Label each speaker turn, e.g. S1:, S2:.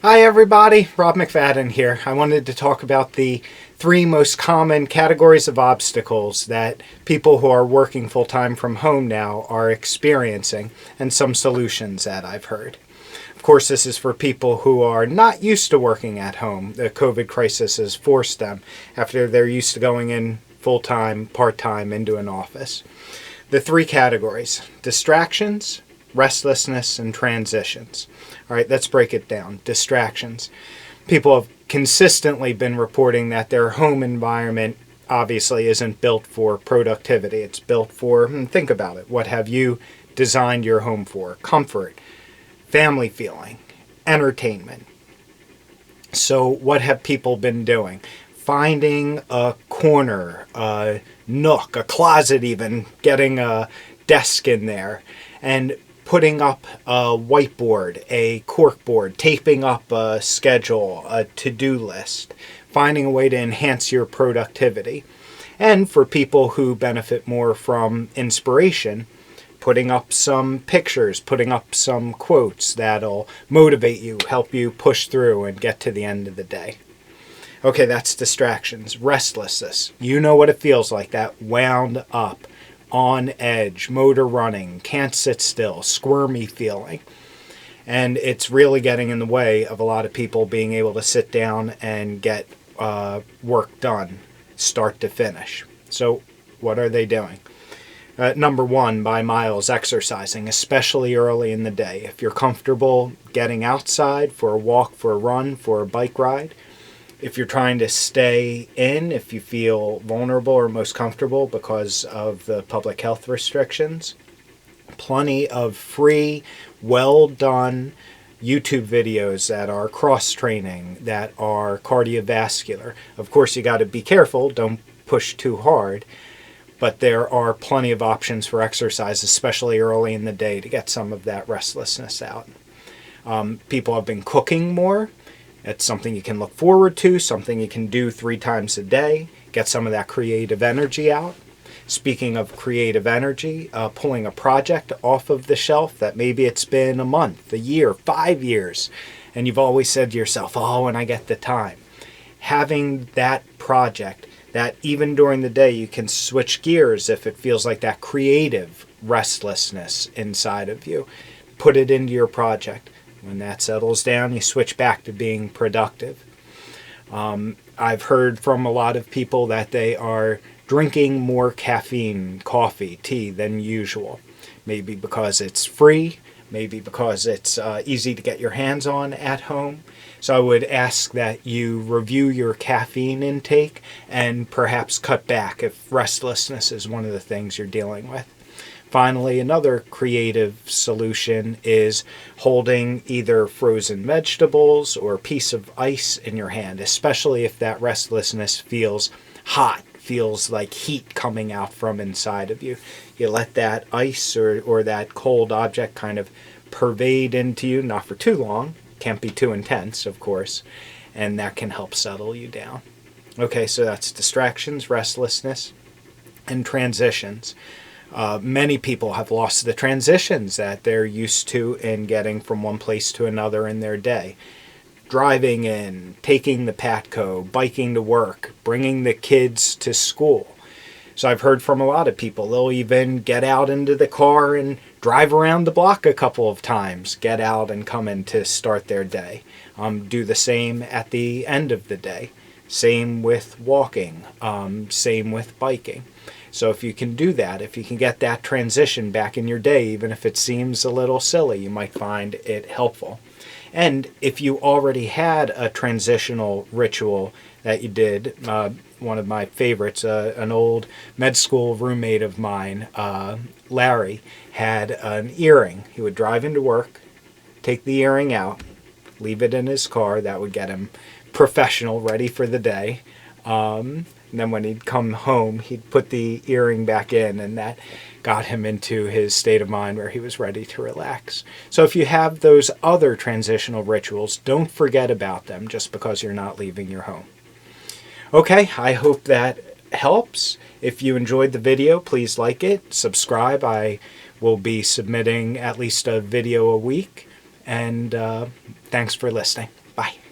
S1: Hi everybody, Rob McFadden here. I wanted to talk about the three most common categories of obstacles that people who are working full-time from home now are experiencing and some solutions that I've heard. Of course, this is for people who are not used to working at home. The COVID crisis has forced them after they're used to going in full-time, part-time into an office. The three categories: distractions, restlessness, and transitions. All right, let's break it down. Distractions. People have consistently been reporting that their home environment obviously isn't built for productivity. It's built for, think about it, what have you designed your home for? Comfort, family feeling, entertainment. So what have people been doing? Finding a corner, a nook, a closet even, getting a desk in there, and putting up a whiteboard, a corkboard, taping up a schedule, a to-do list, finding a way to enhance your productivity. And for people who benefit more from inspiration, putting up some pictures, putting up some quotes that'll motivate you, help you push through and get to the end of the day. Okay, that's distractions. Restlessness. You know what it feels like, that wound up, on edge, motor running, can't sit still, squirmy feeling. And it's really getting in the way of a lot of people being able to sit down and get work done, start to finish. So what are they doing? Number one, by miles, exercising, especially early in the day. If you're comfortable getting outside for a walk, for a run, for a bike ride, if you're trying to stay in, if you feel vulnerable or most comfortable because of the public health restrictions, plenty of free, well-done YouTube videos that are cross-training, that are cardiovascular. Of course, you got to be careful, don't push too hard, but there are plenty of options for exercise, especially early in the day, to get some of that restlessness out. People have been cooking more. It's something you can look forward to, something you can do 3 times a day, get some of that creative energy out. Speaking of creative energy, pulling a project off of the shelf that maybe it's been a month, a year, 5 years, and you've always said to yourself, oh, when I get the time. Having that project that even during the day you can switch gears if it feels like that creative restlessness inside of you. Put it into your project. When that settles down, you switch back to being productive. I've heard from a lot of people that they are drinking more caffeine, coffee, tea than usual. Maybe because it's free, maybe because it's easy to get your hands on at home. So I would ask that you review your caffeine intake and perhaps cut back if restlessness is one of the things you're dealing with. Finally, another creative solution is holding either frozen vegetables or a piece of ice in your hand, especially if that restlessness feels hot, feels like heat coming out from inside of you. You let that ice or that cold object kind of pervade into you, not for too long, can't be too intense, of course, and that can help settle you down. Okay, so that's distractions, restlessness, and transitions. Many people have lost the transitions that they're used to in getting from one place to another in their day. Driving in, taking the Patco, biking to work, bringing the kids to school. So I've heard from a lot of people, they'll even get out into the car and drive around the block a couple of times, get out and come in to start their day. Do the same at the end of the day. Same with walking, same with biking. So if you can do that, if you can get that transition back in your day, even if it seems a little silly, you might find it helpful. And if you already had a transitional ritual that you did, one of my favorites, an old med school roommate of mine, Larry, had an earring. He would drive into work, take the earring out, leave it in his car. That would get him professional, ready for the day. And then when he'd come home, he'd put the earring back in, and that got him into his state of mind where he was ready to relax. So if you have those other transitional rituals, don't forget about them just because you're not leaving your home. Okay, I hope that helps. If you enjoyed the video, please like it, subscribe. I will be submitting at least a video a week, and thanks for listening. Bye.